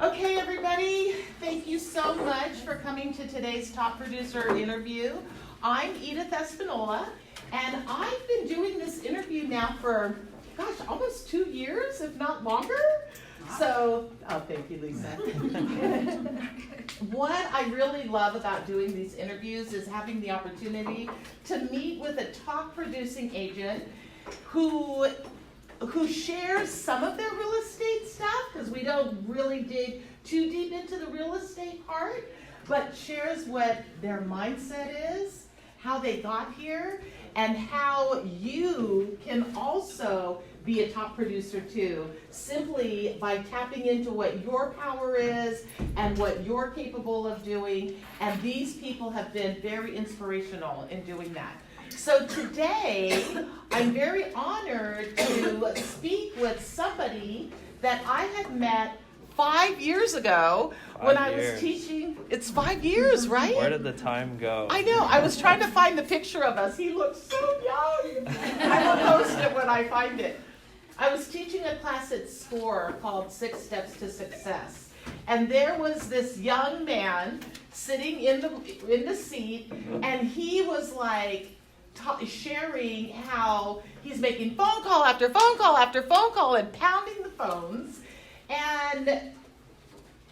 Okay, everybody, thank you so much for coming to today's Top Producer interview. I'm Edith Espinola, and I've been doing this interview now for, almost 2 years, if not longer. So, thank you, Lisa. What I really love about doing these interviews is having the opportunity to meet with a top producing agent who shares some of their real estate stuff, because we don't really dig too deep into the real estate part, but shares what their mindset is, how they got here, and how you can also be a top producer too, simply by tapping into what your power is and what you're capable of doing. And these people have been very inspirational in doing that. So today, I'm very honored to speak with somebody that I had met 5 years ago when I was teaching. It's 5 years, right? Where did the time go? I know. I was trying to find the picture of us. He looks so young. I will post it when I find it. I was teaching a class at SCORE called 6 Steps to Success. And there was this young man sitting in the seat, and he was like sharing how he's making phone call after phone call after phone call and pounding the phones. And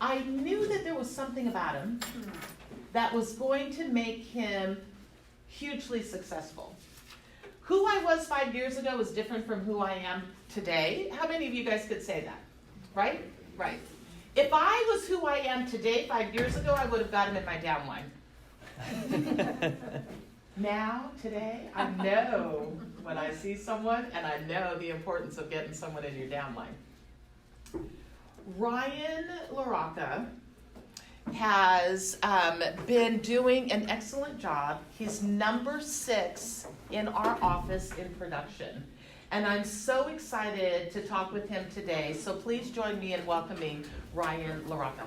I knew that there was something about him that was going to make him hugely successful. Who I was 5 years ago is different from who I am today. How many of you guys could say that? Right? Right. If I was who I am today 5 years ago, I would have got him in my downline. Now, today, I know when I see someone, and I know the importance of getting someone in your downline. Ryan LaRocca has been doing an excellent job. He's number 6 in our office in production. And I'm so excited to talk with him today. So please join me in welcoming Ryan LaRocca.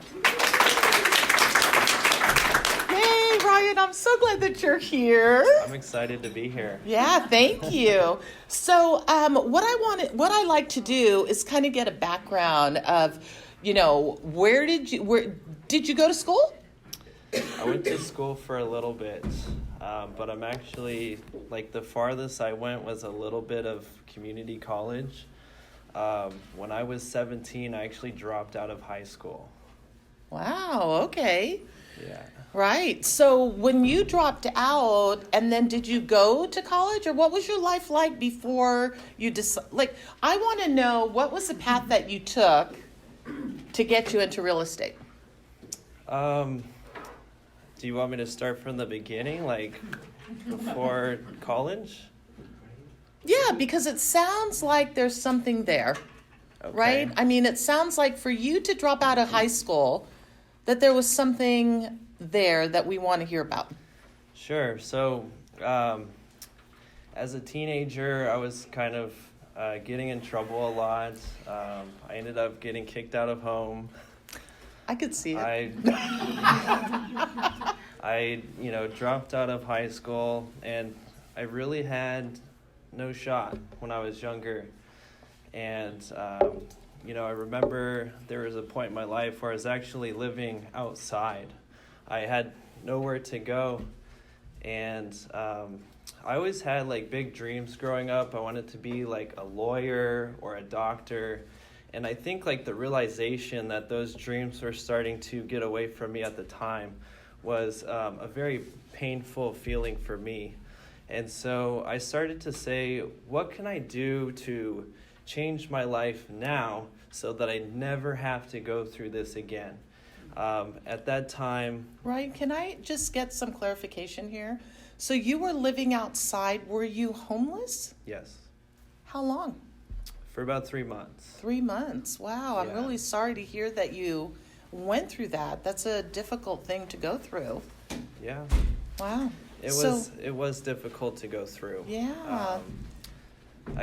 Hey, Ryan, I'm so glad that you're here. I'm excited to be here. Yeah, thank you. So what I like to do is kind of get a background of, where did you go to school? I went to school for a little bit, but I'm actually, the farthest I went was a little bit of community college. When I was 17, I actually dropped out of high school. Wow, okay. Yeah. Right. So when you dropped out, and then did you go to college, or what was your life like before you decided? I want to know, what was the path that you took to get you into real estate? Do you want me to start from the beginning, before college? Yeah, because it sounds like there's something there, right? I mean, it sounds like for you to drop out of high school, that there was something there that we want to hear about. Sure. So, as a teenager, I was kind of getting in trouble a lot. I ended up getting kicked out of home. I could see it. I dropped out of high school, and I really had no shot when I was younger. And, I remember there was a point in my life where I was actually living outside. I had nowhere to go, and I always had big dreams growing up. I wanted to be a lawyer or a doctor, and I think the realization that those dreams were starting to get away from me at the time was a very painful feeling for me. And so I started to say, what can I do to change my life now so that I never have to go through this again? At that time... Ryan, can I just get some clarification here? So you were living outside. Were you homeless? Yes. How long? For about 3 months. 3 months. Wow, I'm really sorry to hear that you went through that. That's a difficult thing to go through. Yeah. Wow. It was difficult to go through. Yeah.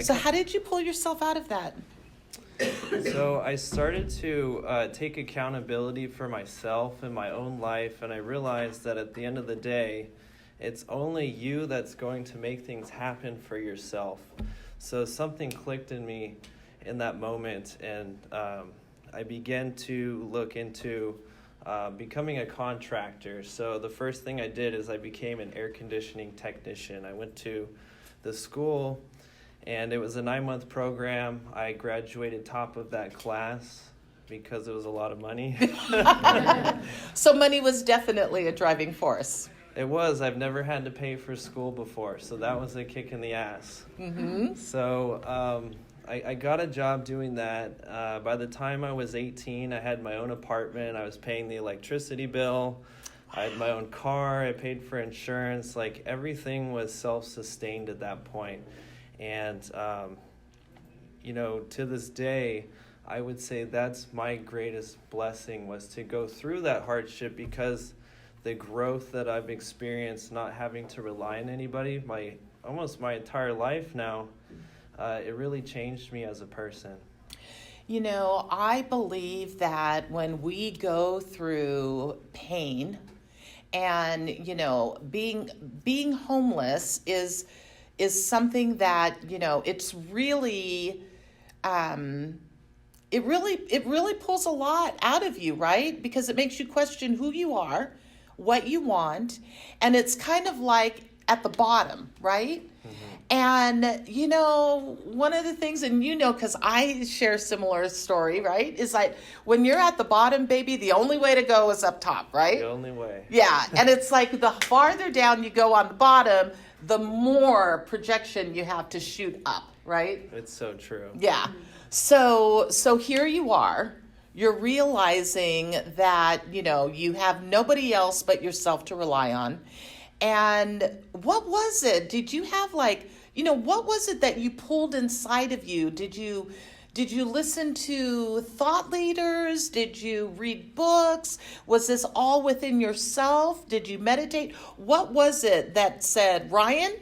So how did you pull yourself out of that? So I started to take accountability for myself and my own life, and I realized that at the end of the day, it's only you that's going to make things happen for yourself. So something clicked in me in that moment, and I began to look into becoming a contractor. So the first thing I did is I became an air conditioning technician. I went to the school, and it was a 9-month program. I graduated top of that class because it was a lot of money. So money was definitely a driving force. It was. I've never had to pay for school before, so that was a kick in the ass. Mm-hmm. So I got a job doing that. By the time I was 18, I had my own apartment. I was paying the electricity bill. I had my own car. I paid for insurance. Like, everything was self-sustained at that point. And, to this day, I would say that's my greatest blessing, was to go through that hardship, because the growth that I've experienced not having to rely on anybody almost my entire life now, it really changed me as a person. I believe that when we go through pain, and being homeless is something that it's really it really pulls a lot out of you, right? Because it makes you question who you are, what you want, and it's kind of like at the bottom, right? And, one of the things, and because I share a similar story, right, is like when you're at the bottom, baby, the only way to go is up top, right? The only way. Yeah, and it's like the farther down you go on the bottom, the more projection you have to shoot up, right? It's so true. Yeah. So here you are. You're realizing that, you have nobody else but yourself to rely on. And what was it? Did you have what was it that you pulled inside of you? Did you listen to thought leaders? Did you read books? Was this all within yourself? Did you meditate? What was it that said, Ryan,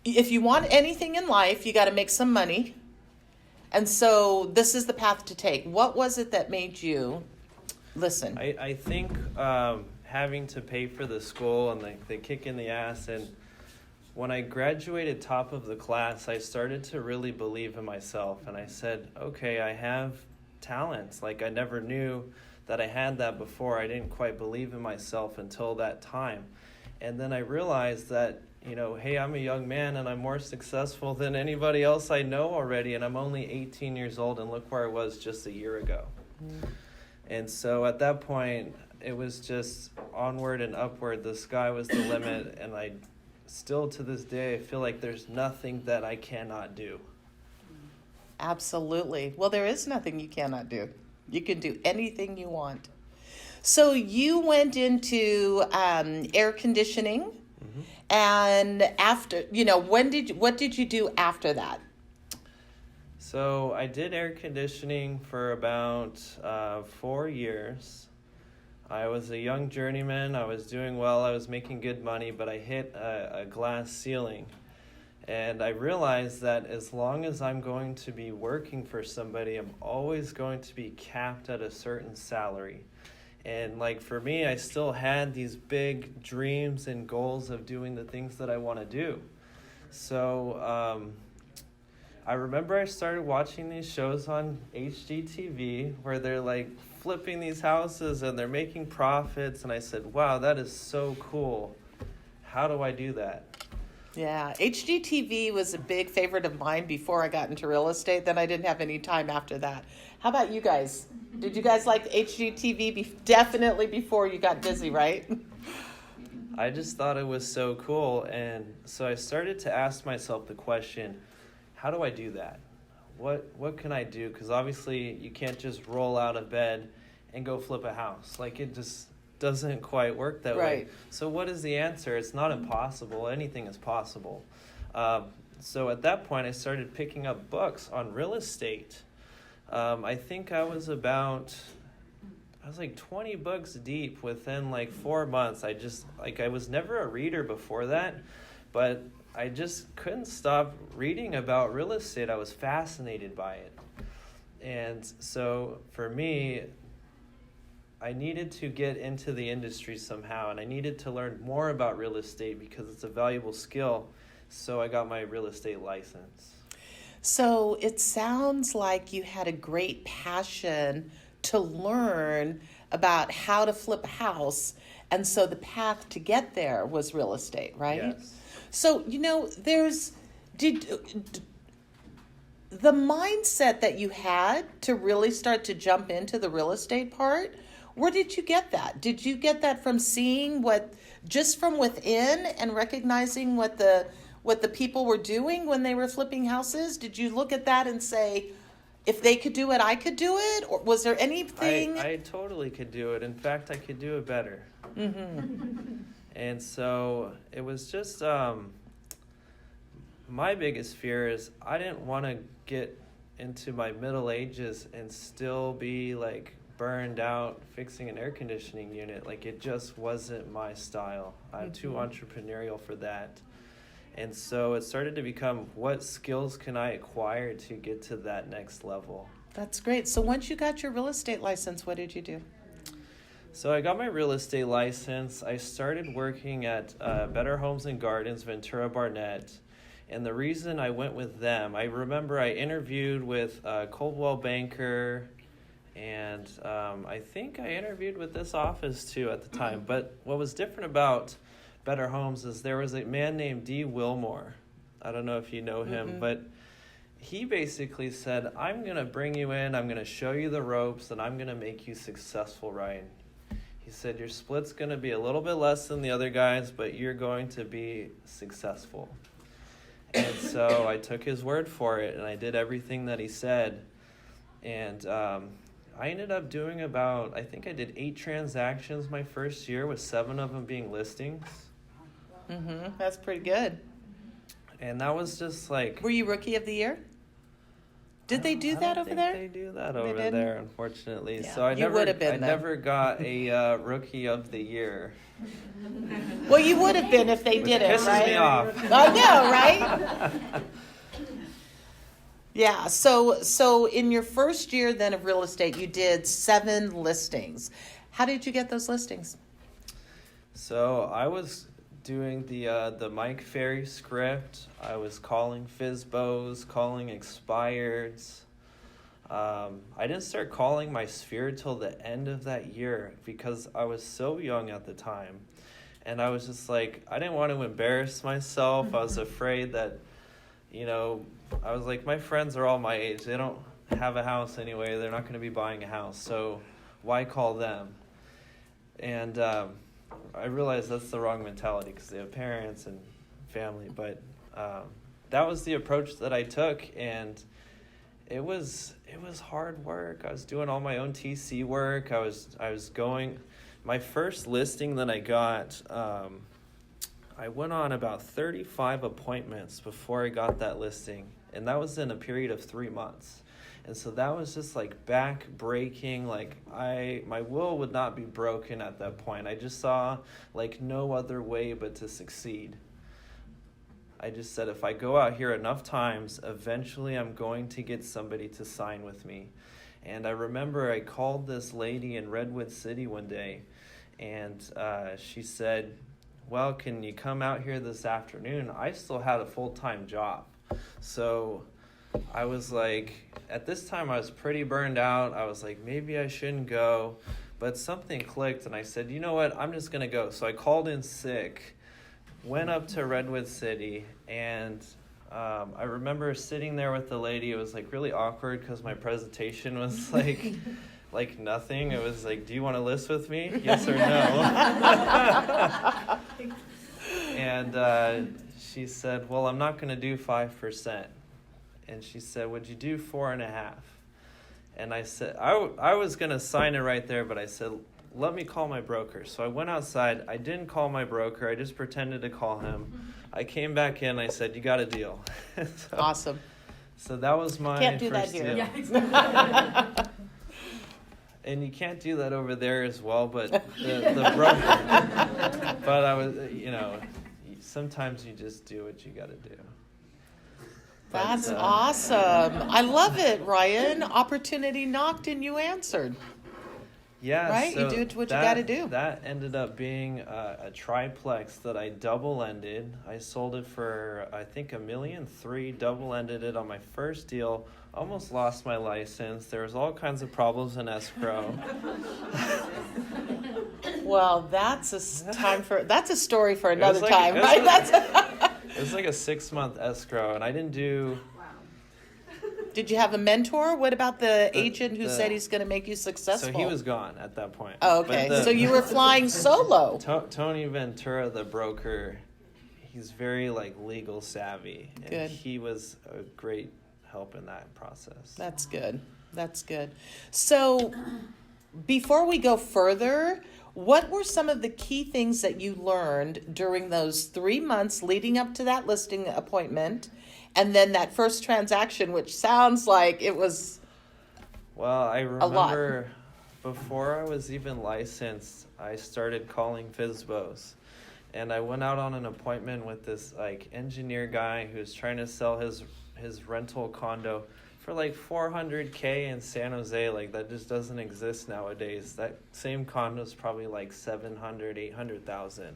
if you want anything in life, you got to make some money. And so this is the path to take. What was it that made you listen? I think having to pay for the school and the kick in the ass, and when I graduated top of the class, I started to really believe in myself, and I said, okay, I have talents. Like, I never knew that I had that before. I didn't quite believe in myself until that time. And then I realized that, hey, I'm a young man and I'm more successful than anybody else I know already, and I'm only 18 years old, and look where I was just a year ago. And so at that point, it was just onward and upward. The sky was the limit, and I still to this day, I feel like there's nothing that I cannot do. Absolutely. Well, there is nothing you cannot do. You can do anything you want. So you went into air conditioning, and after, what did you do after that? So I did air conditioning for about 4 years. I was a young journeyman. I was doing well. I was making good money, but I hit a glass ceiling. And I realized that as long as I'm going to be working for somebody, I'm always going to be capped at a certain salary. And for me, I still had these big dreams and goals of doing the things that I want to do. So I remember I started watching these shows on HGTV where they're flipping these houses and they're making profits. And I said, wow, that is so cool. How do I do that? Yeah, HGTV was a big favorite of mine before I got into real estate. Then I didn't have any time after that. How about you guys? Did you guys like HGTV? Definitely before you got busy, right? I just thought it was so cool. And so I started to ask myself the question, how do I do that? What can I do? Because obviously you can't just roll out of bed and go flip a house. It just doesn't quite work that way. So what is the answer? It's not impossible. Anything is possible. So at that point, I started picking up books on real estate. I think I was 20 books deep within 4 months. I was never a reader before that, but I just couldn't stop reading about real estate. I was fascinated by it. And so for me, I needed to get into the industry somehow, and I needed to learn more about real estate because it's a valuable skill. So I got my real estate license. So it sounds like you had a great passion to learn about how to flip a house. And so the path to get there was real estate, right? Yes. So, did the mindset that you had to really start to jump into the real estate part, where did you get that? Did you get that from seeing just from within and recognizing what the people were doing when they were flipping houses? Did you look at that and say, if they could do it, I could do it? Or was there anything? I totally could do it. In fact, I could do it better. Mm-hmm. And so it was just my biggest fear is I didn't want to get into my middle ages and still be like burned out fixing an air conditioning unit. Like, it just wasn't my style. I'm too entrepreneurial for that. And so it started to become, what skills can I acquire to get to that next level? That's great. So once you got your real estate license, what did you do? So I got my real estate license. I started working at Better Homes and Gardens, Ventura Barnett. And the reason I went with them, I remember I interviewed with Coldwell Banker, and I think I interviewed with this office too at the time. But what was different about Better Homes is there was a man named D. Wilmore. I don't know if you know him, but he basically said, I'm going to bring you in, I'm going to show you the ropes, and I'm going to make you successful, Ryan. He said, your split's going to be a little bit less than the other guys, but you're going to be successful. And so I took his word for it, and I did everything that he said. And I ended up doing I think I did 8 transactions my first year, with 7 of them being listings. Mm-hmm. That's pretty good. And that was just like... Were you Rookie of the Year? Did they do that over there? They do that over there, unfortunately. Yeah. So I I never got a Rookie of the Year. Well, you would have been if they Which did it, pisses right? me off. I know, right? Yeah. So in your first year then of real estate, you did 7 listings. How did you get those listings? So I was doing the Mike Ferry script. I was calling FSBOs, calling expireds. I didn't start calling my sphere till the end of that year because I was so young at the time. And I was just like, I didn't want to embarrass myself. I was afraid that, I was like, my friends are all my age. They don't have a house anyway. They're not going to be buying a house. So why call them? And I realized that's the wrong mentality because they have parents and family. But that was the approach that I took, and it was hard work. I was doing all my own TC work. I was going. My first listing that I got, I went on about 35 appointments before I got that listing, and that was in a period of 3 months. And so that was just like back-breaking. Like my will would not be broken at that point. I just saw like no other way but to succeed. I just said, if I go out here enough times, eventually I'm going to get somebody to sign with me. And I remember I called this lady in Redwood City one day, and she said, well, can you come out here this afternoon? I still had a full-time job. So I was like, at this time I was pretty burned out. I was like, maybe I shouldn't go. But something clicked, and I said, you know what, I'm just going to go. So I called in sick, went up to Redwood City, and I remember sitting there with the lady. It was like really awkward because my presentation was like nothing. It was like, do you want to list with me? Yes or no? And she said, well, I'm not going to do 5%. And she said, would you do 4.5? And I said, I was going to sign it right there, but I said, let me call my broker. So I went outside. I didn't call my broker. I just pretended to call him. I came back in. I said, you got a deal. Awesome. So that was my can't do first that here. deal. Yeah, exactly. And you can't do that over there as well, but the broker. But I was, sometimes you just do what you got to do. That's awesome. I love it, Ryan. Opportunity knocked and you answered. Yeah, right? so You do what you got to do. That ended up being a triplex that I double-ended. I sold it for, I think, $1.3 million, double-ended it on my first deal. Almost lost my license. There was all kinds of problems in escrow. Well, that's a story for another like- time, it was right? like- It was like a 6-month escrow, and I didn't do... Did you have a mentor? What about the agent who said he's going to make you So successful? he was gone at that point. Oh, okay. But So you were flying solo. Tony Ventura, the broker, he's very legal savvy, and Good. he was a great help in that process. That's good. That's good. So before we go further, what were some of the key things that you learned during those 3 months leading up to that listing appointment and then that first transaction, which sounds like it was Well, I a lot? remember before I was even licensed, I started calling FSBOs. And I went out on an appointment with this engineer guy who's trying to sell his rental condo for $400K in San Jose. That just doesn't exist nowadays. That same condo is probably $700,000, $800,000.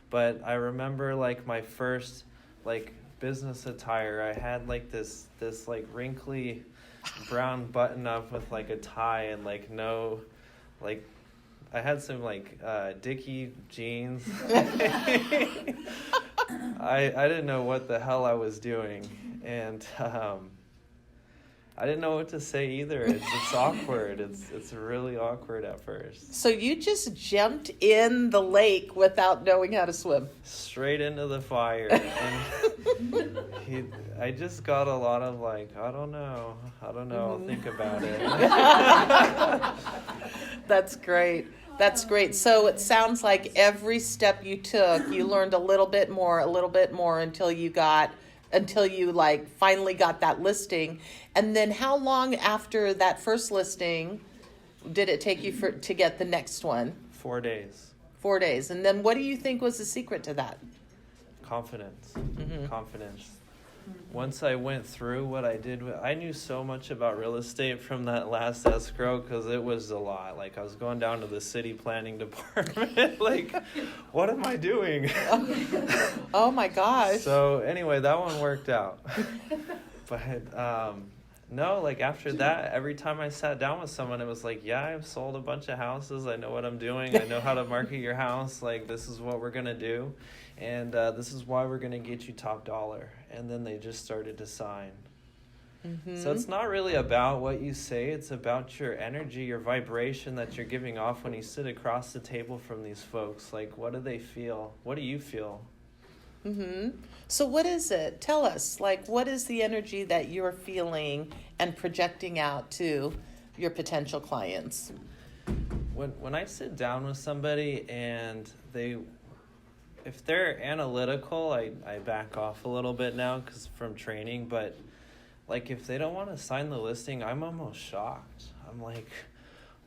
But I remember my first business attire. I had this wrinkly brown button up with a tie and no I had some Dickie jeans. I didn't know what the hell I was doing, and I didn't know what to say either. It's awkward. It's really awkward at first. So you just jumped in the lake without knowing how to swim. Straight into the fire, and I just got a lot of I don't know, I'll think about it. That's great. That's great. So it sounds like every step you took, you learned a little bit more until you finally got that listing. And then how long after that first listing did it take you to get the next one? 4 days. 4 days. And then what do you think was the secret to that? Confidence. Confidence. Once I went through what I did, I knew so much about real estate from that last escrow because it was a lot. I was going down to the city planning department. What am I doing? Oh my gosh. So anyway, that one worked out. But no, after that, every time I sat down with someone, it was yeah, I've sold a bunch of houses. I know what I'm doing. I know how to market your house. This is what we're going to do. And this is why we're going to get you top dollar. And then they just started to sign. Mm-hmm. So it's not really about what you say. It's about your energy, your vibration that you're giving off when you sit across the table from these folks. What do they feel? What do you feel? Mm-hmm. So what is it? Tell us. What is the energy that you're feeling and projecting out to your potential clients? When I sit down with somebody and if they're analytical, I back off a little bit now from training, but if they don't want to sign the listing, I'm almost shocked. I'm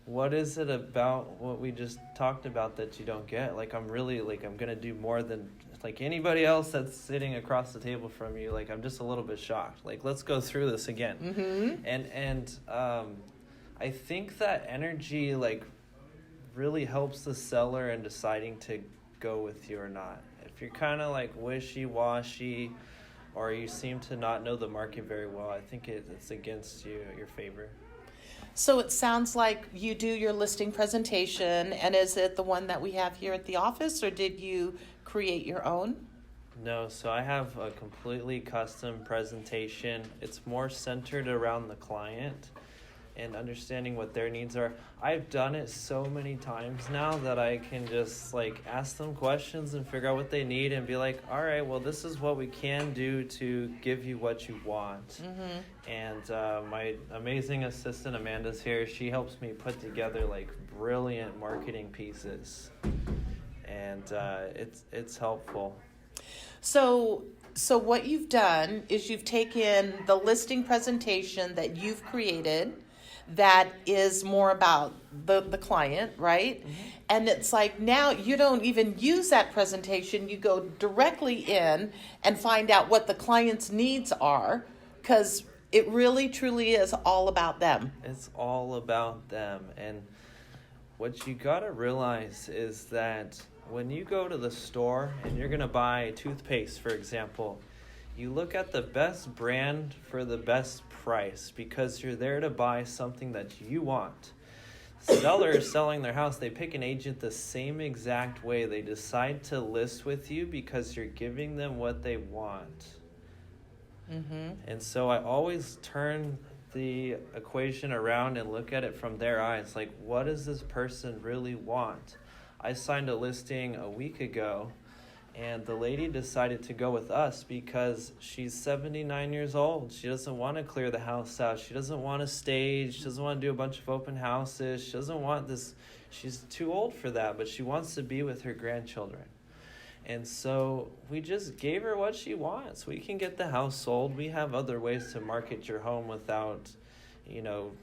what is it about what we just talked about that you don't get? I'm really I'm going to do more than anybody else that's sitting across the table from you. I'm just a little bit shocked. Let's go through this again. Mm-hmm. And I think that energy really helps the seller in deciding to go with you or not. If you're kind of wishy-washy or you seem to not know the market very well, I think it's against your favor. So it sounds like you do your listing presentation, and is it the one that we have here at the office, or did you create your own? No, so I have a completely custom presentation. It's more centered around the client and understanding what their needs are. I've done it so many times now that I can just ask them questions and figure out what they need and be all right, well, this is what we can do to give you what you want. Mm-hmm. And my amazing assistant Amanda's here. She helps me put together brilliant marketing pieces, and it's helpful. So what you've done is you've taken the listing presentation that you've created that is more about the client, right? Mm-hmm. And it's now you don't even use that presentation. You go directly in and find out what the client's needs are, because it really truly is all about them. It's all about them. And what you gotta realize is that when you go to the store and you're gonna buy toothpaste, for example, you look at the best brand for the best price because you're there to buy something that you want. Sellers selling their house, they pick an agent the same exact way. They decide to list with you because you're giving them what they want. And so I always turn the equation around and look at it from their eyes. Like, what does this person really want? I signed a listing a week ago, and the lady decided to go with us because she's 79 years old. She doesn't want to clear the house out. She doesn't want to stage. She doesn't want to do a bunch of open houses. She doesn't want this. She's too old for that, but she wants to be with her grandchildren. And so we just gave her what she wants. We can get the house sold. We have other ways to market your home without,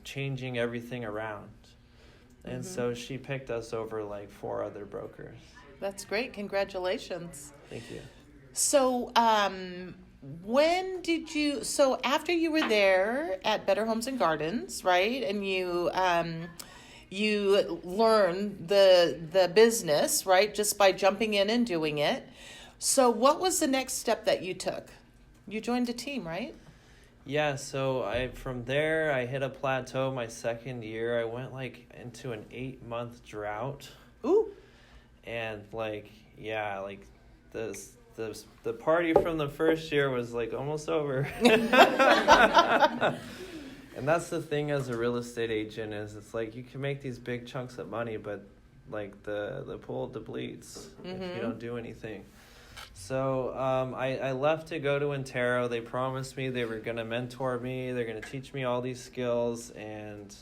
changing everything around. And so she picked us over like 4 other brokers. That's great. Congratulations. Thank you. So, so after you were there at Better Homes and Gardens, right? And you learned the business, right? Just by jumping in and doing it. So what was the next step that you took? You joined a team, right? Yeah, so from there I hit a plateau my second year. I went into an 8-month drought. Ooh. And the party from the first year was almost over. And that's the thing as a real estate agent is it's you can make these big chunks of money, but the pool depletes if you don't do anything. So I left to go to Intero. They promised me they were going to mentor me. They're going to teach me all these skills. And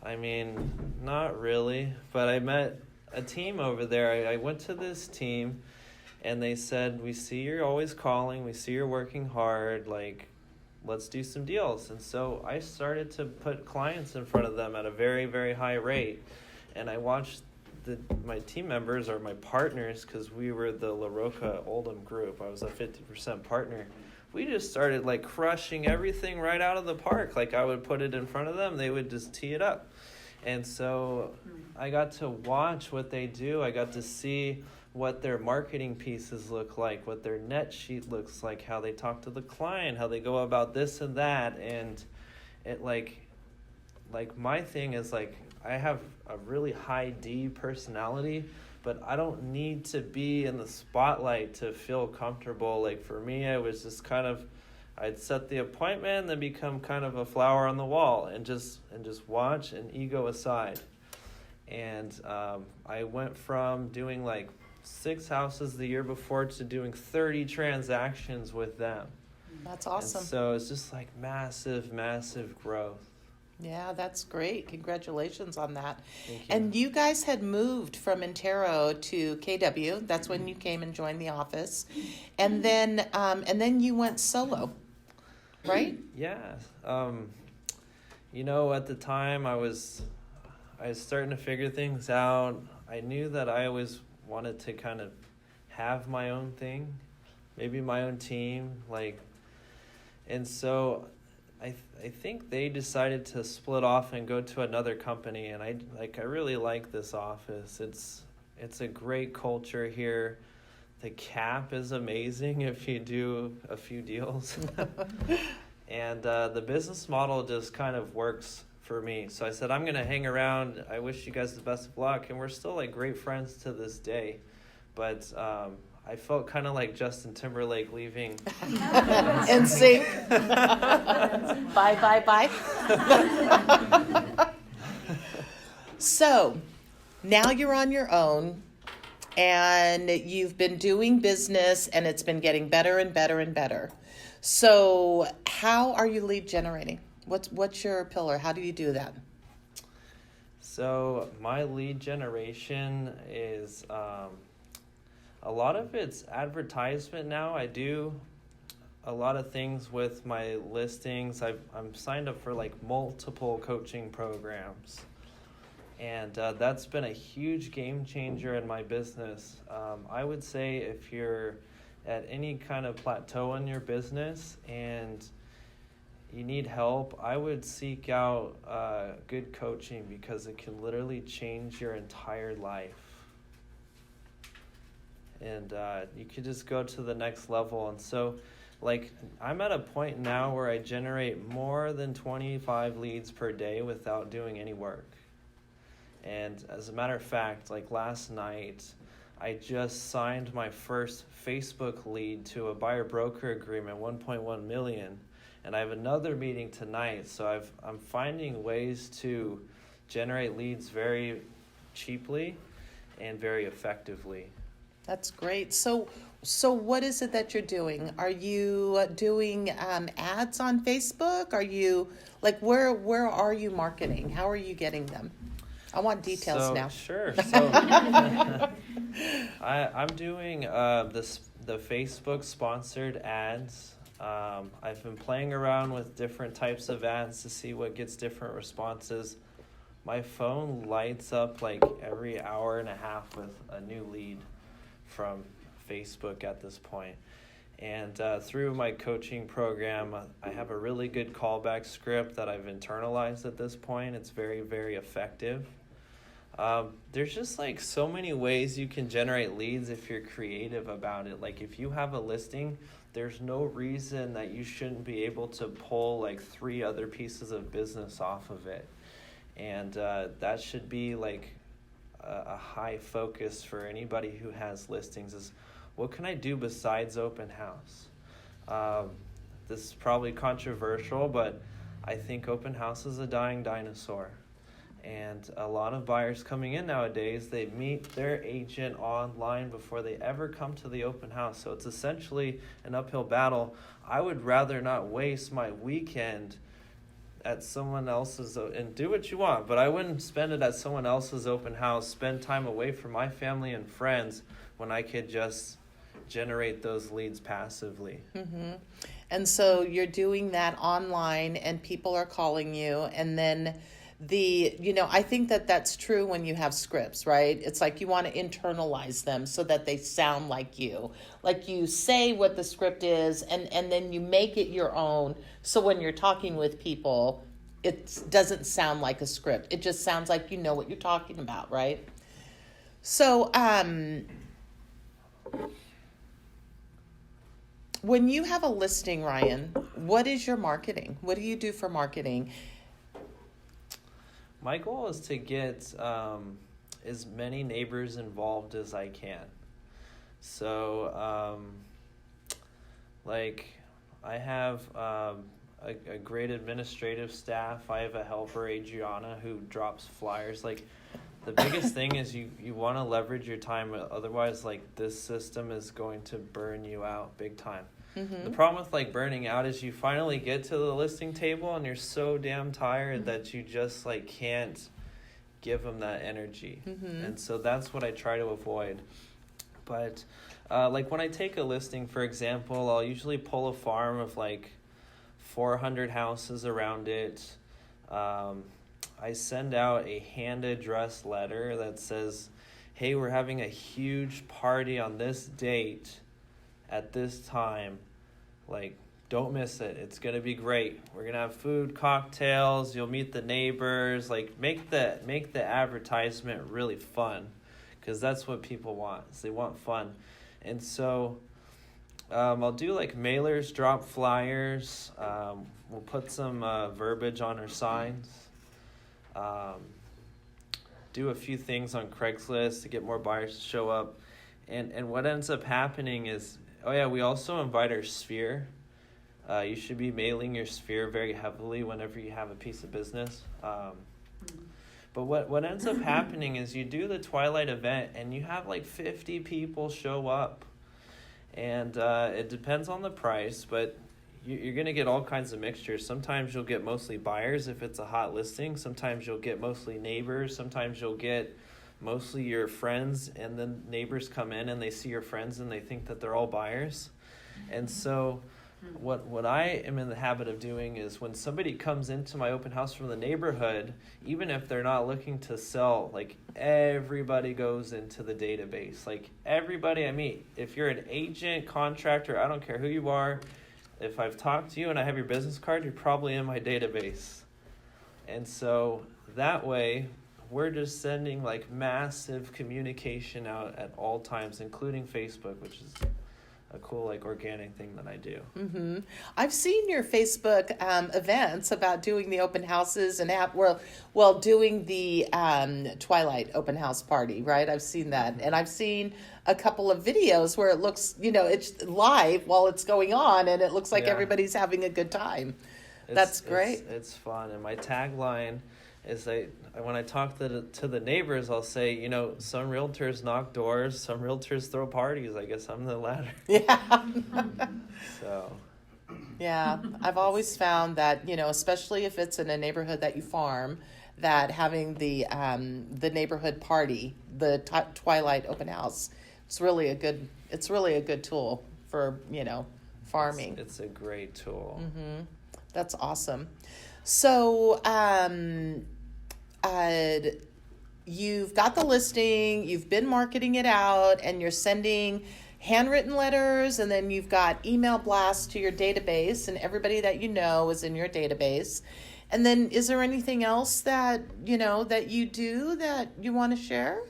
I mean, not really, but I met a team over there. I went to this team and they said, we see you're always calling. We see you're working hard. Let's do some deals. And so I started to put clients in front of them at a very, very high rate. And I watched my team members or my partners, because we were the LaRocca Oldham group. I was a 50% partner. We just started crushing everything right out of the park. I would put it in front of them. They would just tee it up. And so I got to watch what they do. I got to see what their marketing pieces look like, what their net sheet looks like, how they talk to the client, how they go about this and that. And it my thing is I have a really high D personality, but I don't need to be in the spotlight to feel comfortable. For me, it was just I'd set the appointment and then become kind of a flower on the wall and just watch and ego aside. And I went from doing 6 houses the year before to doing 30 transactions with them. That's awesome. And so it's just massive, massive growth. Yeah, that's great. Congratulations on that. Thank you. And you guys had moved from Intero to KW. That's when you came and joined the office. And then you went solo, right? Yeah. At the time I was starting to figure things out. I knew that I always wanted to kind of have my own thing, maybe my own team, and so I think they decided to split off and go to another company, and I really like this office. It's a great culture here. The cap is amazing if you do a few deals. And the business model just kind of works for me. So I said, I'm going to hang around. I wish you guys the best of luck. And we're still great friends to this day. But I felt kind of like Justin Timberlake leaving. And sync. Bye. So now you're on your own and you've been doing business and it's been getting better and better and better. So how are you lead generating? What's your pillar? How do you do that? So my lead generation is a lot of it's advertisement now. I do a lot of things with my listings. I'm signed up for multiple coaching programs. And that's been a huge game changer in my business. I would say if you're at any kind of plateau in your business and you need help, I would seek out good coaching, because it can literally change your entire life. And you could just go to the next level. And so, like, I'm at a point now where I generate more than 25 leads per day without doing any work. And as a matter of fact, like last night, I just signed my first Facebook lead to a buyer broker agreement, 1.1 million. And I have another meeting tonight, so I'm finding ways to generate leads very cheaply and very effectively. That's great. So what is it that you're doing? Are you doing ads on Facebook? Are you, like, where are you marketing? How are you getting them? I want details now. Sure. So I'm doing the Facebook sponsored ads. I've been playing around with different types of ads to see what gets different responses. My phone lights up like every hour and a half with a new lead from Facebook at this point. And through my coaching program, I have a really good callback script that I've internalized at this point. It's very, very effective. There's just like so many ways you can generate leads if you're creative about it. Like if you have a listing, there's no reason that you shouldn't be able to pull like 3 other pieces of business off of it. And that should be like a high focus for anybody who has listings, is what can I do besides open house? This is probably controversial, but I think open house is a dying dinosaur. And a lot of buyers coming in nowadays, they meet their agent online before they ever come to the open house. So it's essentially an uphill battle. I would rather not waste my weekend at someone else's, and do what you want, but I wouldn't spend it at someone else's open house, spend time away from my family and friends when I could just generate those leads passively. Mm-hmm. And so you're doing that online and people are calling you, and then I think that that's true when you have scripts, right? It's like you want to internalize them so that they sound like you. Like you say what the script is, and then you make it your own. So when you're talking with people, it doesn't sound like a script. It just sounds like you know what you're talking about, right? So, when you have a listing, Ryan, what is your marketing? What do you do for marketing? My goal is to get as many neighbors involved as I can. So, I have a great administrative staff. I have a helper, Adriana, who drops flyers. Like, the biggest thing is you want to leverage your time. Otherwise, like, this system is going to burn you out big time. Mm-hmm. The problem with like burning out is you finally get to the listing table and you're so damn tired mm-hmm. that you just like can't give them that energy. Mm-hmm. And so that's what I try to avoid. But like when I take a listing, for example, I'll usually pull a farm of like 400 houses around it. I send out a hand-addressed letter that says, hey, we're having a huge party on this date at this time. Like, don't miss it. It's going to be great. We're going to have food, cocktails, you'll meet the neighbors. Like, make the advertisement really fun, because that's what people want. Is they want fun. And so I'll do like mailers, drop flyers. We'll put some verbiage on our signs. Do a few things on Craigslist to get more buyers to show up. And what ends up happening is, we also invite our sphere. You should be mailing your sphere very heavily whenever you have a piece of business. But what ends up happening is you do the Twilight event and you have like 50 people show up. And it depends on the price, but you're going to get all kinds of mixtures. Sometimes you'll get mostly buyers if it's a hot listing. Sometimes you'll get mostly neighbors. Sometimes you'll get mostly your friends, and then neighbors come in and they see your friends and they think that they're all buyers. And so what I am in the habit of doing is when somebody comes into my open house from the neighborhood, even if they're not looking to sell, like everybody goes into the database. Like everybody I meet, if you're an agent, contractor, I don't care who you are, if I've talked to you and I have your business card, you're probably in my database. And so that way, we're just sending like massive communication out at all times, including Facebook, which is a cool like organic thing that I do. Mm-hmm. I've seen your Facebook events about doing the open houses and doing the Twilight open house party, right? I've seen that, and I've seen a couple of videos where it looks, it's live while it's going on, and it looks like everybody's having a good time. That's great. It's fun, and my tagline is when I talk to the neighbors, I'll say, some realtors knock doors, some realtors throw parties. I guess I'm the latter. Yeah. So. Yeah, I've always found that, especially if it's in a neighborhood that you farm, that having the neighborhood party, the Twilight open house, it's really a good tool for, farming. It's a great tool. Mm-hmm. That's awesome. So, you've got the listing, you've been marketing it out, and you're sending handwritten letters, and then you've got email blasts to your database, and everybody that you know is in your database. And then is there anything else that, that you do that you want to share?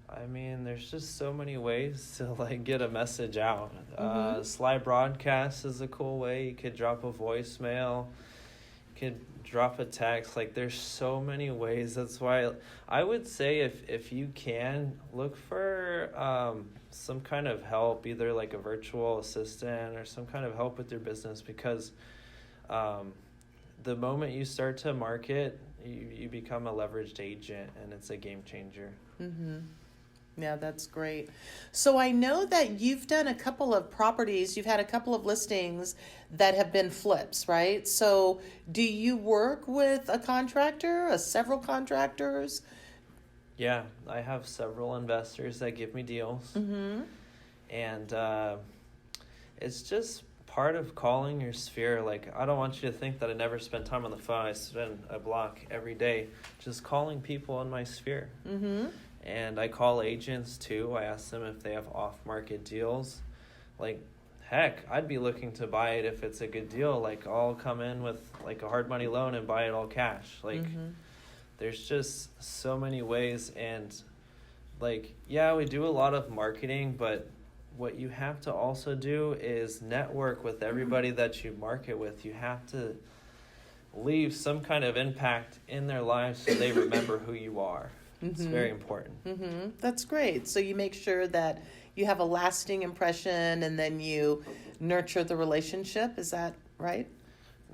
I mean, there's just so many ways to like get a message out. Mm-hmm. Slide broadcast is a cool way. You could drop a voicemail. You could drop a text. Like, there's so many ways. That's why I would say if you can, look for some kind of help, either like a virtual assistant or some kind of help with your business, because the moment you start to market, you become a leveraged agent, and it's a game changer. Mm-hmm. Yeah, that's great. So I know that you've done a couple of properties, you've had a couple of listings that have been flips, right? So do you work with a contractor, several contractors? Yeah, I have several investors that give me deals. Mm-hmm. And it's just part of calling your sphere. Like, I don't want you to think that I never spend time on the phone. I spend a block every day just calling people in my sphere. Mm-hmm. And I call agents too. I ask them if they have off-market deals. Like, heck, I'd be looking to buy it if it's a good deal. Like, I'll come in with like a hard money loan and buy it all cash. Like, there's just so many ways. And like, yeah, we do a lot of marketing, but what you have to also do is network with everybody that you market with. You have to leave some kind of impact in their lives so they remember who you are. It's very important. Mm-hmm. That's great. So you make sure that you have a lasting impression, and then you nurture the relationship. Is that right?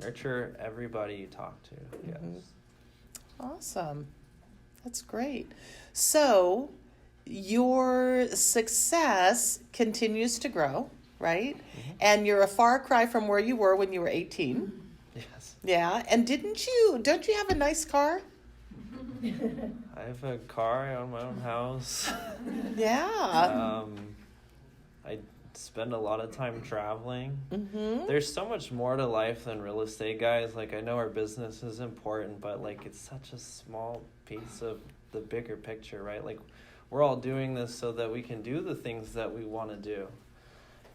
Nurture everybody you talk to. Yes. Awesome. That's great. So your success continues to grow, right? Mm-hmm. And you're a far cry from where you were when you were 18. Yes. Yeah. And don't you have a nice car? I have a car, I own my own house. Yeah. I spend a lot of time traveling. Mm-hmm. There's so much more to life than real estate, guys. Like, I know our business is important, but like, it's such a small piece of the bigger picture, right? Like, we're all doing this so that we can do the things that we want to do.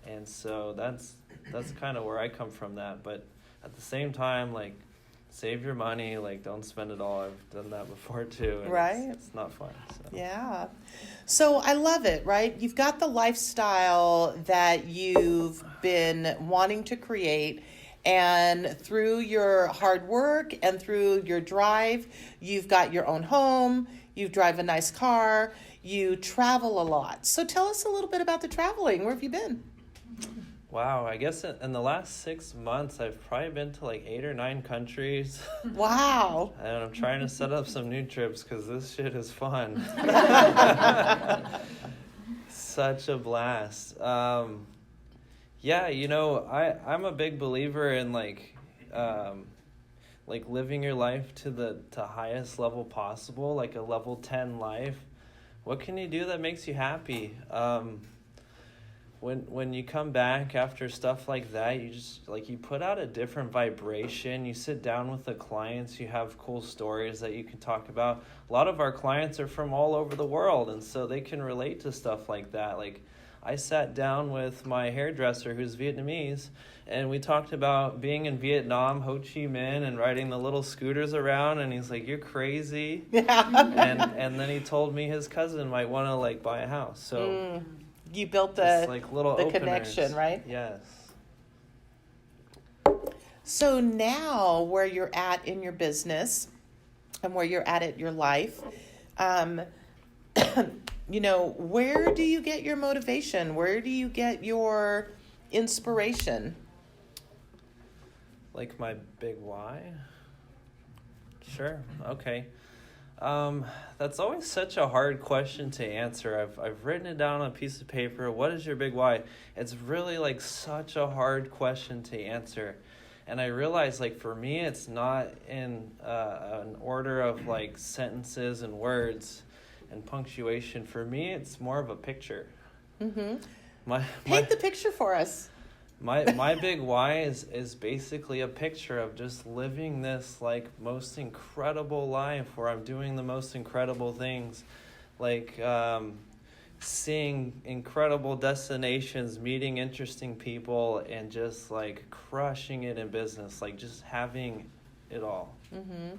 And so that's kind of where I come from that. But at the same time, like, save your money, like, don't spend it all. I've done that before too. And right. It's not fun. So. Yeah. So I love it, right? You've got the lifestyle that you've been wanting to create, and through your hard work and through your drive, you've got your own home, you drive a nice car, you travel a lot. So tell us a little bit about the traveling. Where have you been? Wow, I guess in the last 6 months, I've probably been to like 8 or 9 countries. Wow. And I'm trying to set up some new trips because this shit is fun. Such a blast. Yeah, I'm a big believer in like living your life to the highest level possible, like a level 10 life. What can you do that makes you happy? When you come back after stuff like that, you just you put out a different vibration. You sit down with the clients, you have cool stories that you can talk about. A lot of our clients are from all over the world, and so they can relate to stuff like that. Like, I sat down with my hairdresser who's Vietnamese, and we talked about being in Vietnam, Ho Chi Minh, and riding the little scooters around, and he's like, "You're crazy." Yeah. And then he told me his cousin might want to like buy a house. So You built it's like little the openers. connection, right? Yes. So now where you're at in your business and where you're at your life, you know, where do you get your motivation? Where do you get your inspiration? Like my big why? Sure. Okay. That's always such a hard question to answer. I've written it down on a piece of paper. What is your big why? It's really like such a hard question to answer. And I realize, like, for me, it's not in an order of like sentences and words and punctuation. For me, it's more of a picture. Mm-hmm. Paint the picture for us. My big why is basically a picture of just living this like most incredible life where I'm doing the most incredible things, like seeing incredible destinations, meeting interesting people, and just like crushing it in business, like just having it all. Mm-hmm.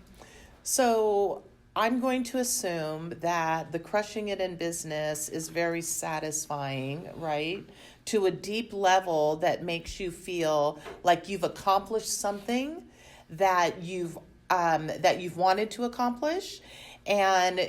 So I'm going to assume that the crushing it in business is very satisfying, right? To a deep level that makes you feel like you've accomplished something that you've wanted to accomplish, and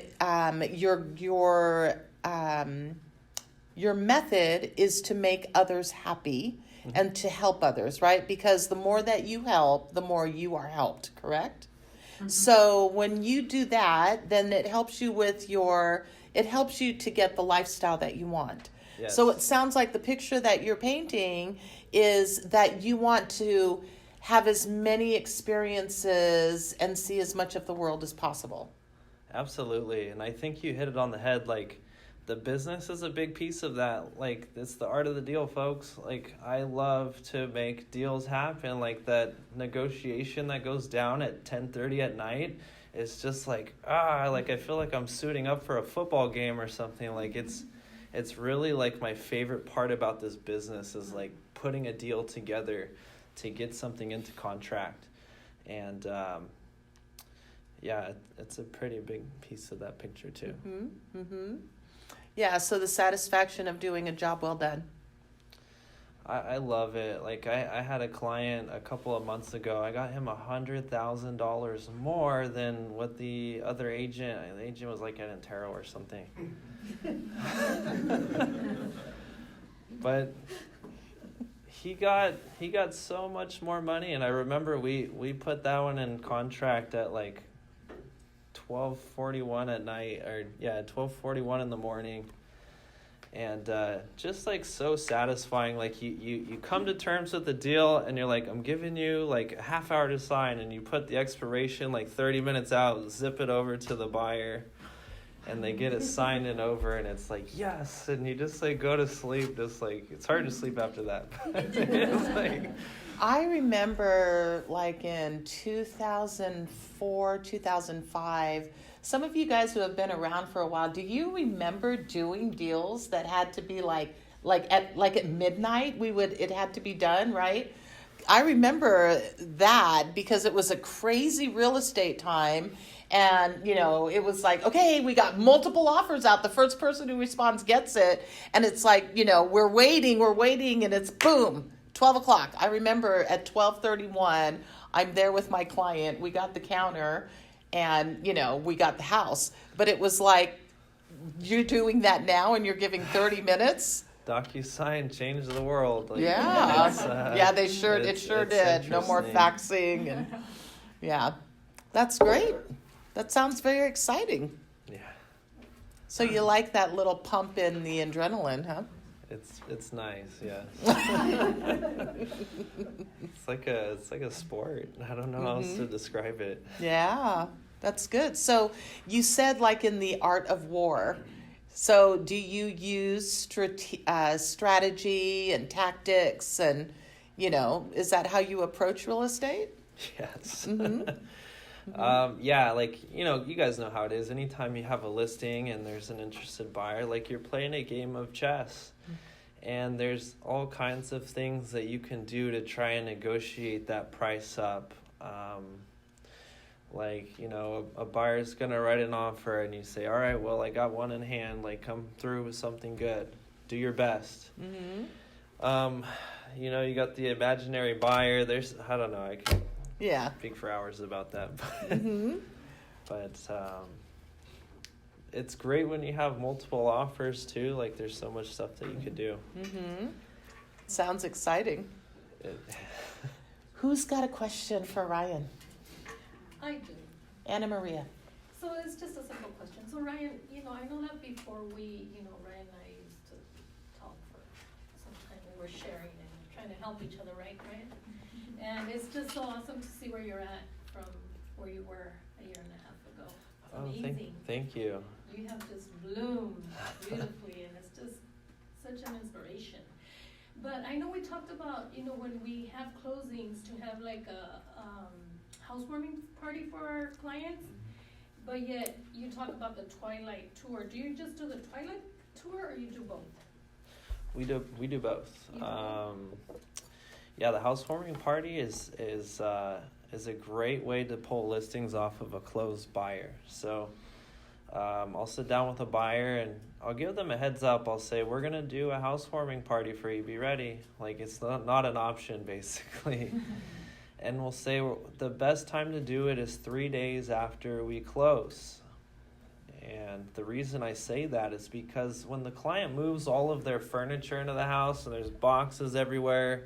your method is to make others happy and to help others, right? Because the more that you help, the more you are helped, correct? Mm-hmm. So when you do that, then it helps you to get the lifestyle that you want. Yes. So it sounds like the picture that you're painting is that you want to have as many experiences and see as much of the world as possible. Absolutely. And I think you hit it on the head. Like, the business is a big piece of that. Like, it's the art of the deal, folks. Like, I love to make deals happen. Like, that negotiation that goes down at 10:30 at night is just like, I feel like I'm suiting up for a football game or something. Like, it's really like my favorite part about this business is like putting a deal together to get something into contract. And it's a pretty big piece of that picture too. Mm-hmm. Mm-hmm. Yeah, so the satisfaction of doing a job well done. I love it. Like I had a client a couple of months ago. I got him $100,000 more than what the other agent. The agent was like at Antero or something. But he got so much more money, and I remember we put that one in contract at like 12:41 at night, 12:41 in the morning. And just like so satisfying. Like you come to terms with the deal, and you're like, I'm giving you like a half hour to sign, and you put the expiration like 30 minutes out, zip it over to the buyer, and they get it signed and over, and it's like, yes, and you just like go to sleep. Just like, it's hard to sleep after that. It's like, I remember like in 2004, 2005, some of you guys who have been around for a while, do you remember doing deals that had to be like at midnight? It had to be done, right? I remember that because it was a crazy real estate time. And, it was like, okay, we got multiple offers out. The first person who responds gets it. And it's like, we're waiting, and it's boom, 12 o'clock. I remember at 12:31, I'm there with my client. We got the counter and, we got the house. But it was like, you're doing that now and you're giving 30 minutes. DocuSign changed the world. Like, yeah. It sure did. No more faxing. And yeah, that's great. That sounds very exciting. Yeah. So you like that little pump in the adrenaline, huh? It's nice, yeah. It's like a sport. I don't know how else to describe it. Yeah, that's good. So you said like in the art of war. So do you use strategy and tactics and, is that how you approach real estate? Yes. Mm-hmm. You guys know how it is. Anytime you have a listing and there's an interested buyer, like you're playing a game of chess. And there's all kinds of things that you can do to try and negotiate that price up. Like, you know, a buyer's going to write an offer and you say, all right, well, I got one in hand. Like, come through with something good. Do your best. Mm-hmm. You know, you got the imaginary buyer. I don't know, I can speak for hours about that. Mm-hmm. But it's great when you have multiple offers, too. Like, there's so much stuff that you could do. Mm-hmm. Sounds exciting. Who's got a question for Ryan? I do. Anna Maria. So it's just a simple question. So Ryan, you know, I know that before Ryan and I used to talk for some time. We were sharing and trying to help each other, right, Ryan? And it's just so awesome to see where you're at from where you were a year and a half ago. It's amazing. Thank you. You have just bloomed beautifully, and it's just such an inspiration. But I know we talked about, you know, when we have closings to have like a housewarming party for our clients, but yet you talk about the twilight tour. Do you just do the twilight tour, or you do both? We do both. You do both? Yeah, the housewarming party is a great way to pull listings off of a closed buyer. So I'll sit down with a buyer and I'll give them a heads up. I'll say, we're gonna do a housewarming party for you. Be ready. Like, it's not an option, basically. And we'll say the best time to do it is 3 days after we close. And the reason I say that is because when the client moves all of their furniture into the house and there's boxes everywhere,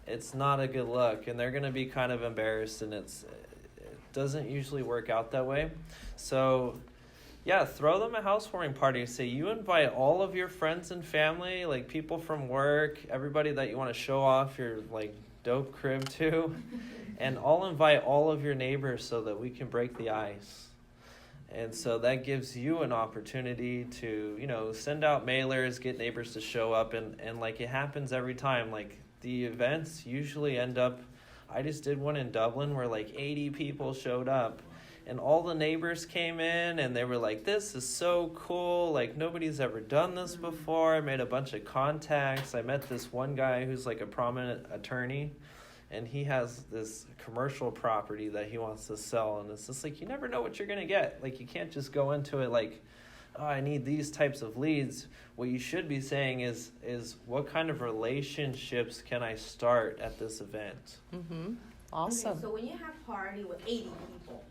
it's not a good look. And they're going to be kind of embarrassed, and it doesn't usually work out that way. So, yeah, throw them a housewarming party. Say you invite all of your friends and family, like people from work, everybody that you want to show off your, like, dope crib to, and I'll invite all of your neighbors so that we can break the ice. And so that gives you an opportunity to, you know, send out mailers, get neighbors to show up, and like, it happens every time. Like, the events usually end up, I just did one in Dublin where like 80 people showed up, and all the neighbors came in and they were like, this is so cool, like nobody's ever done this before. I made a bunch of contacts. I met this one guy who's like a prominent attorney, and he has this commercial property that he wants to sell, and it's just like, you never know what you're gonna get. Like, you can't just go into it like, oh, I need these types of leads. What you should be saying is what kind of relationships can I start at this event? Mm-hmm. Awesome. Okay, so when you have a party with 80 people,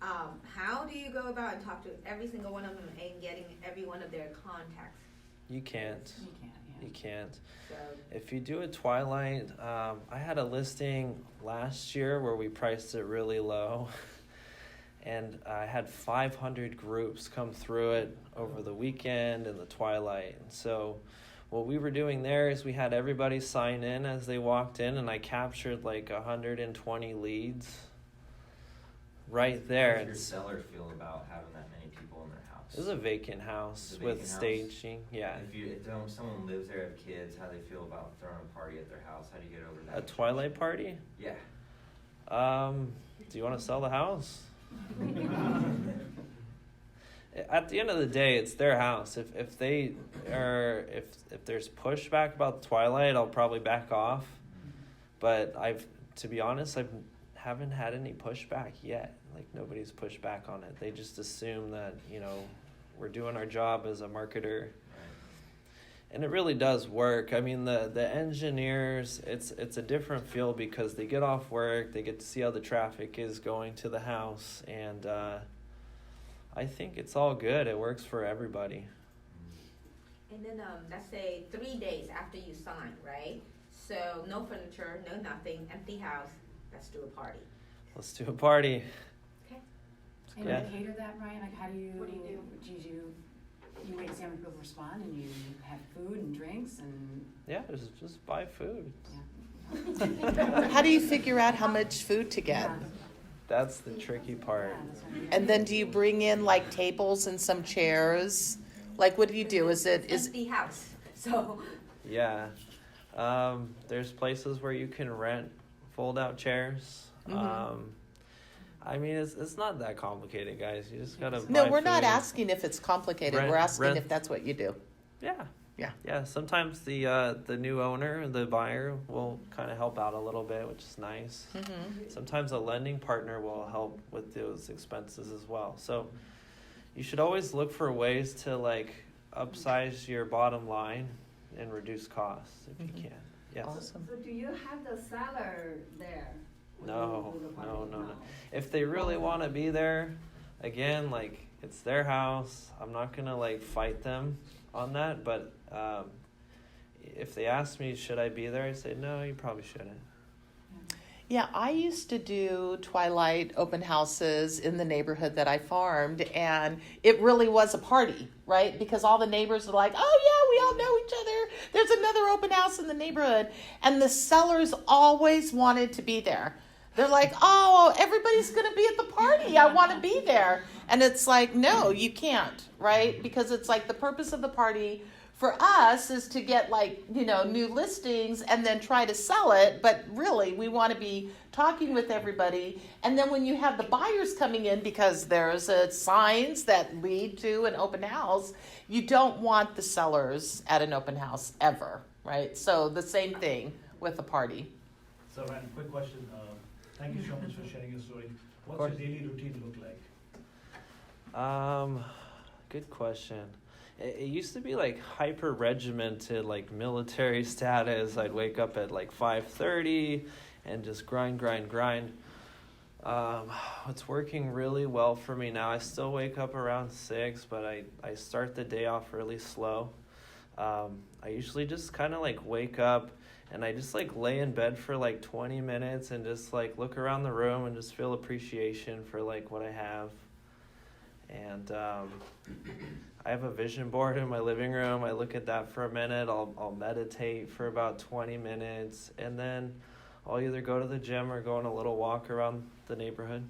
how do you go about and talk to every single one of them and getting every one of their contacts? You can't. You can't, yeah. You can't. So If you do a twilight, I had a listing last year where we priced it really low. And I had 500 groups come through it over the weekend and the twilight. And so what we were doing there is we had everybody sign in as they walked in, and I captured like 120 leads right there. How does your seller feel about having that many people in their house? It was a vacant house It's a with vacant house? staging. Yeah. If someone lives there, have kids, how do they feel about throwing a party at their house? How do you get over that? A twilight party? Yeah. Do you want to sell the house? At the end of the day, it's their house. If there's pushback about the twilight, I'll probably back off. But to be honest, I haven't had any pushback yet. Like, nobody's pushed back on it. They just assume that, you know, we're doing our job as a marketer. Right. And it really does work. I mean, the engineers, it's a different feel because they get off work, they get to see how the traffic is going to the house, and I think it's all good. It works for everybody. and then let's say 3 days after you sign, right? So no furniture, no nothing, empty house. Let's do a party. Let's do a party. Okay. And Yeah. you cater that, Ryan? Like, how do you? What do you do? You wait to see how many people respond, and you have food and drinks, and Yeah, just buy food. yeah. How do you figure out how much food to get? Yeah. That's the tricky part. Yeah, that's what And then do you bring in like tables and some chairs? Like, what do you do? Is Empty house. So Yeah. There's places where you can rent fold-out chairs. Mhm. I mean, it's not that complicated, guys. You just gotta no, buy we're not food. asking if it's complicated. Rent- We're asking rent- if that's what you do. Yeah, Yeah, sometimes the new owner, the buyer, will kind of help out a little bit, which is nice. Mm-hmm. Sometimes a lending partner will help with those expenses as well. So you should always look for ways to like upsize your bottom line and reduce costs if you can. Yes. Awesome. So do you have the seller there? when No, you do the party? no. If they really want to be there, again, like it's their house. I'm not gonna like fight them on that, but if they ask me, should I be there? I say, no, you probably shouldn't. Yeah, I used to do twilight open houses in the neighborhood that I farmed, and it really was a party, right? Because all the neighbors were like, oh yeah, we all know each other. There's another open house in the neighborhood. And the sellers always wanted to be there. They're like, oh, everybody's going to be at the party. I want to be there. And it's like, no, you can't, right? Because it's like the purpose of the party for us is to get like, new listings and then try to sell it. But really, we want to be talking with everybody. And then when you have the buyers coming in, because there's signs that lead to an open house, you don't want the sellers at an open house ever, right? So the same thing with a party. So, Ryan, quick question. Thank you so much for sharing your story. What's course. your daily routine look like? Good question. It used to be like hyper regimented, like military status. I'd wake up at like 5:30 and just grind. It's working really well for me now. I still wake up around 6, but I start the day off really slow. I usually just kind of like wake up and I just like lay in bed for like 20 minutes and just like look around the room and just feel appreciation for like what I have. And I have a vision board in my living room. I look at that for a minute. I'll meditate for about 20 minutes, and then I'll either go to the gym or go on a little walk around the neighborhood.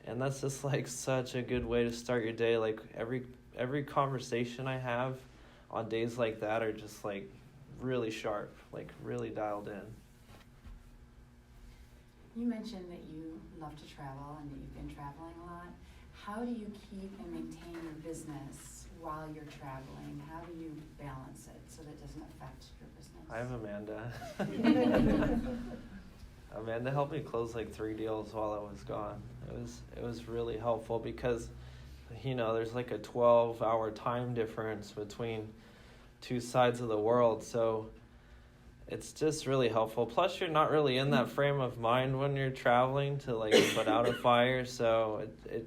And that's just like such a good way to start your day. Like every conversation I have on days like that are just like really sharp, like really dialed in. You mentioned that you love to travel and that you've been traveling a lot. How do you keep and maintain your business while you're traveling? How do you balance it so that it doesn't affect your business? I have Amanda. Amanda helped me close like 3 deals while I was gone. It was really helpful because, there's like a 12-hour time difference between 2 sides of the world. So it's just really helpful. Plus, you're not really in that frame of mind when you're traveling to like put out a fire. So it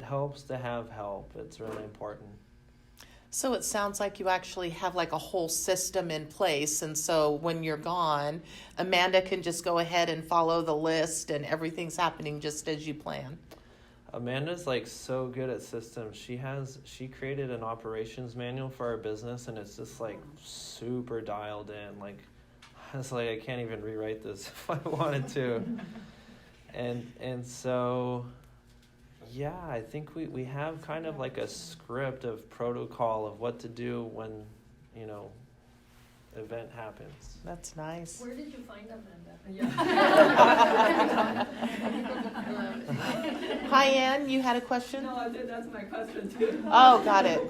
helps to have help. It's really important. So it sounds like you actually have like a whole system in place. And so when you're gone, Amanda can just go ahead and follow the list and everything's happening just as you plan. Amanda's like so good at systems. She created an operations manual for our business, and it's just like super dialed in. Like I was like, I can't even rewrite this if I wanted to. And so yeah, I think we have kind of like a script of protocol of what to do when, event happens. That's nice. Where did you find Amanda? Hi, Ann, you had a question? No, that's my question too. Oh, got it.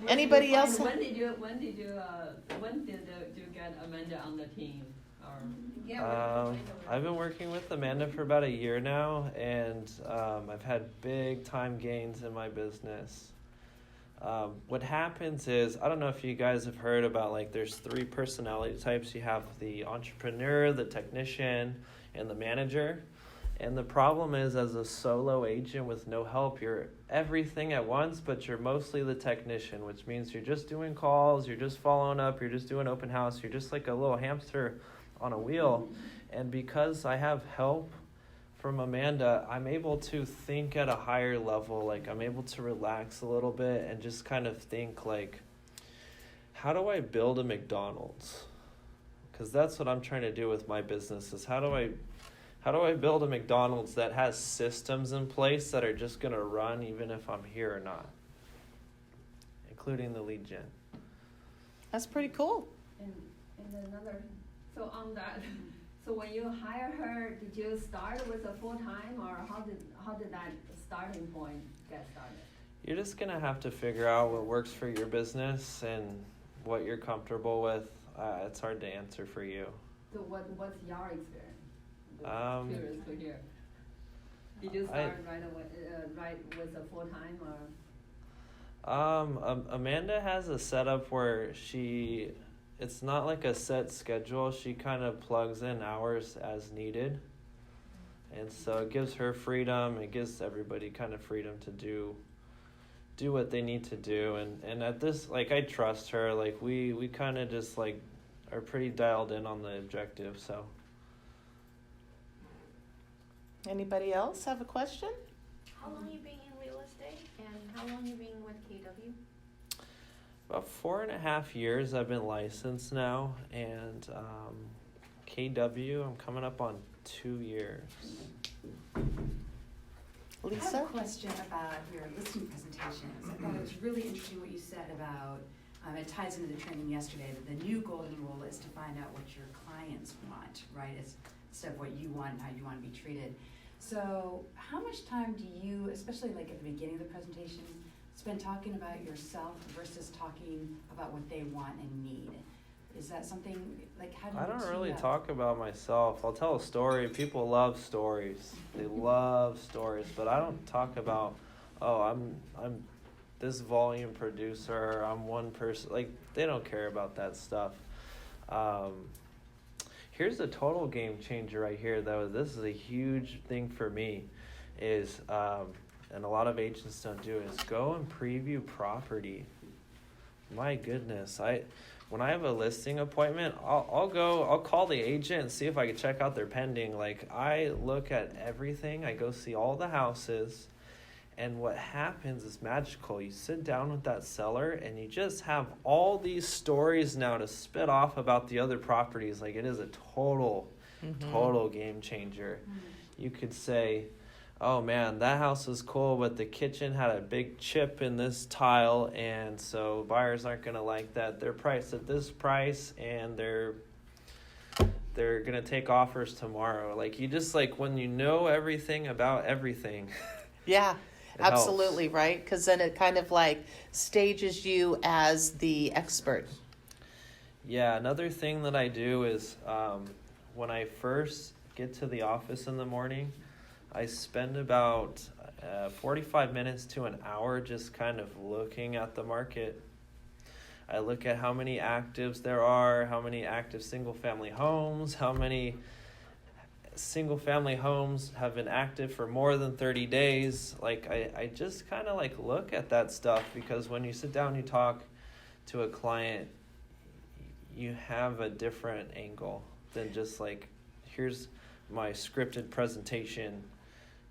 Anybody else? When did you get Amanda on the team? Or Yeah, where did you find her? I've been working with Amanda for about a year now, and I've had big time gains in my business. What happens is, I don't know if you guys have heard about, like, there's 3 personality types. You have the entrepreneur, the technician, and the manager. And the problem is, as a solo agent with no help, you're everything at once, but you're mostly the technician, which means you're just doing calls, you're just following up, you're just doing open house, you're just like a little hamster on a wheel. And because I have help from Amanda, I'm able to think at a higher level. Like, I'm able to relax a little bit and just kind of think, like, how do I build a McDonald's? Because that's what I'm trying to do with my business, is how do I build a McDonald's that has systems in place that are just going to run even if I'm here or not, including the lead gen. That's pretty cool. and another, so on that, so when you hire her, did you start with a full-time, or how did that starting point get started? you're just going to have to figure out what works for your business and what you're comfortable with. It's hard to answer for you. So what's your experience? Curious to hear. Did you start right away, right with a full-time or? Amanda has a setup where it's not like a set schedule. She kind of plugs in hours as needed. And so it gives her freedom. It gives everybody kind of freedom to do what they need to do. And at this, like, I trust her. Like, we kind of just, like, are pretty dialed in on the objective, so. Anybody else have a question? How long you been in real estate and how long you been with KW? About 4.5 years I've been licensed now, and KW, I'm coming up on 2 years. I have Lisa? a question about your listing presentations. I thought it was really interesting what you said about, it ties into the training yesterday, that the new golden rule is to find out what your clients want, right? Instead of what you want and how you want to be treated. So how much time do you, especially like at the beginning of the presentation, spend talking about yourself versus talking about what they want and need? Is that something, like, how do you I don't tee really up? talk about myself. I'll tell a story. People love stories. They love stories, but I don't talk about, oh, I'm this volume producer, I'm one person. Like, they don't care about that stuff. Here's a total game changer right here, though. This is a huge thing for me, is, and a lot of agents don't do, is go and preview property. My goodness, when I have a listing appointment, I'll call the agent and see if I can check out their pending. Like, I look at everything. I go see all the houses. And what happens is magical. You sit down with that seller and you just have all these stories now to spit off about the other properties. Like, it is a total game changer. You could say, oh man, that house was cool, but the kitchen had a big chip in this tile, and so buyers aren't going to like that. They're priced at this price, and they're going to take offers tomorrow. Like, you just, like, when you know everything about everything. Yeah, it helps. absolutely, right? Because then it kind of like stages you as the expert. Yeah, another thing that I do is when I first get to the office in the morning, I spend about 45 minutes to an hour just kind of looking at the market. I look at how many actives there are, how many active single-family homes, how many single-family homes have been active for more than 30 days. Like, I just kind of like look at that stuff, because when you sit down and you talk to a client, you have a different angle than just like, here's my scripted presentation,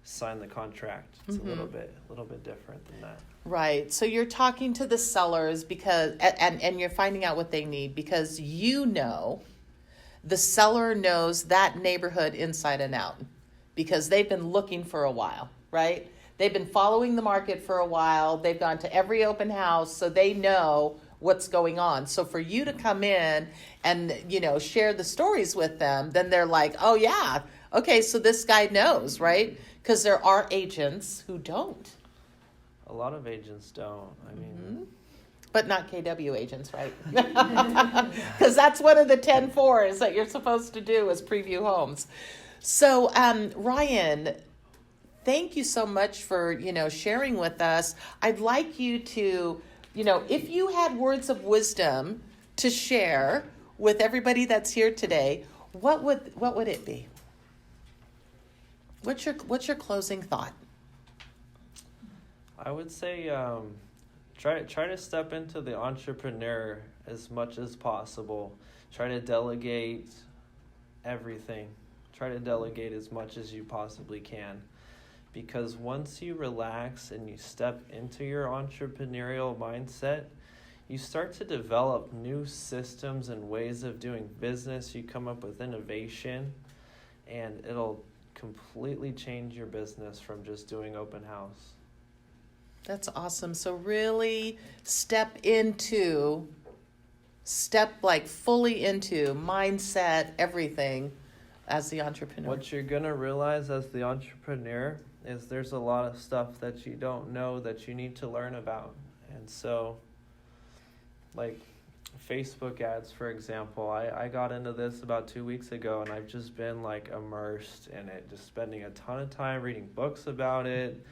sign the contract. It's a little bit different than that. Right. So you're talking to the sellers because, and you're finding out what they need, because you know the seller knows that neighborhood inside and out, because they've been looking for a while, right? They've been following the market for a while. They've gone to every open house, so they know what's going on. So for you to come in and, share the stories with them, then they're like, oh yeah, okay, so this guy knows, right? Because there are agents who don't. A lot of agents don't. I mean, But not KW agents, right? Because that's one of the 10 4s that you're supposed to do is preview homes. So, Ryan, thank you so much for, sharing with us. I'd like you to, if you had words of wisdom to share with everybody that's here today, what would it be? What's your closing thought? I would say try to step into the entrepreneur as much as possible. Try to delegate everything. Try to delegate as much as you possibly can. Because once you relax and you step into your entrepreneurial mindset, you start to develop new systems and ways of doing business. You come up with innovation, and it'll completely change your business from just doing open house. That's awesome. So really step fully into mindset, everything, as the entrepreneur? What you're gonna realize as the entrepreneur is there's a lot of stuff that you don't know that you need to learn about. And so, like Facebook ads, for example, I got into this about 2 weeks ago, and I've just been like immersed in it, just spending a ton of time reading books about it,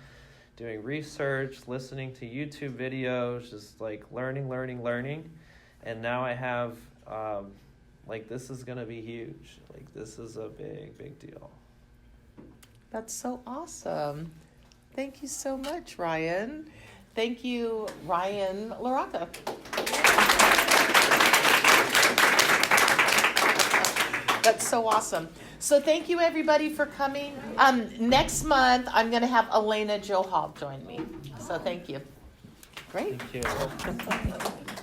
doing research, listening to YouTube videos, just like learning. And now I have, like, this is going to be huge. Like, this is a big deal. That's so awesome. Thank you so much, Ryan. Thank you, Ryan LaRocca. That's so awesome. So thank you, everybody, for coming. Next month, I'm going to have Elena Joe Hall join me. So thank you. Great. Thank you.